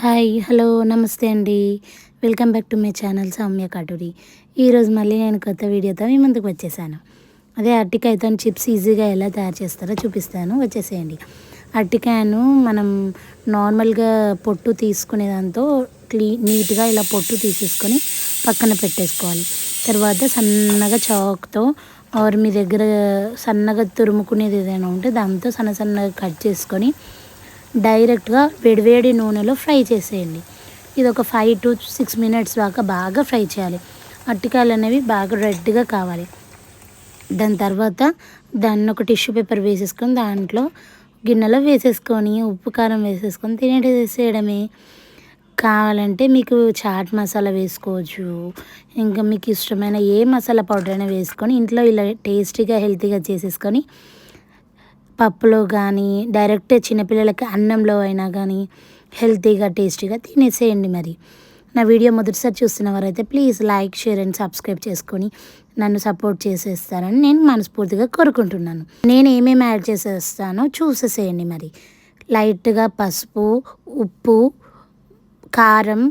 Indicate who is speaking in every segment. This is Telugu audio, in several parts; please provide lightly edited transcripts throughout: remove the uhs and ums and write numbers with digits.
Speaker 1: హాయ్ హలో నమస్తే అండి. Welcome back to my channel Soumya Katuri. ఈరోజు మళ్ళీ నేను కొత్త వీడియోతో మీ ముందుకు వచ్చేసాను. అదే అరటికాయతో చిప్స్ ఈజీగా ఎలా తయారు చేస్తారో చూపిస్తాను, వచ్చేసేయండి. అరటికాయను మనం నార్మల్గా పొట్టు తీసుకునే దాంతో నీట్గా ఇలా పొట్టు తీసేసుకొని పక్కన పెట్టేసుకోవాలి. తర్వాత సన్నగా చాక్తో ఆర్ మీ దగ్గర సన్నగా తురుముకునేది ఏదైనా ఉంటే దాంతో సన్నగా కట్ చేసుకొని డైరెక్ట్గా వేడివేడి నూనెలో ఫ్రై చేసేయండి. ఇది ఒక 5 to 6 minutes దాకా బాగా ఫ్రై చేయాలి. అరటికాయలు అనేవి బాగా రెడ్గా కావాలి. దాని తర్వాత దాన్ని ఒక టిష్యూ పేపర్ వేసేసుకొని దాంట్లో గిన్నెలో వేసేసుకొని ఉప్పు కారం వేసేసుకొని తినేసేయడమే. కావాలంటే మీకు చాట్ మసాలా వేసుకోవచ్చు, ఇంకా మీకు ఇష్టమైన ఏ మసాలా పౌడర్ అయినా వేసుకొని ఇంట్లో ఇలా టేస్టీగా హెల్తీగా చేసేసుకొని పప్పులో కానీ డైరెక్ట్ చిన్నపిల్లలకి అన్నంలో అయినా కానీ హెల్తీగా టేస్టీగా తినేసేయండి. మరి నా వీడియో మొదటిసారి చూస్తున్న వారైతే please like, share and subscribe చేసుకొని నన్ను సపోర్ట్ చేసేస్తారని నేను మనస్ఫూర్తిగా కోరుకుంటున్నాను. నేను ఏమేమి యాడ్ చేసేస్తానో చూసేసేయండి. మరి లైట్గా పసుపు, ఉప్పు, కారం,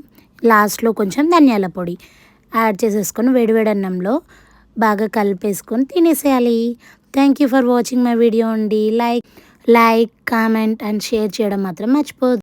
Speaker 1: లాస్ట్లో కొంచెం ధనియాల పొడి యాడ్ చేసేసుకొని వేడివేడి అన్నంలో బాగా కలిపేసుకొని తినేసేయాలి. Thank you for watching my video అండి. లైక్, కామెంట్ అండ్ షేర్ చేయడం మాత్రం మర్చిపోవద్దు.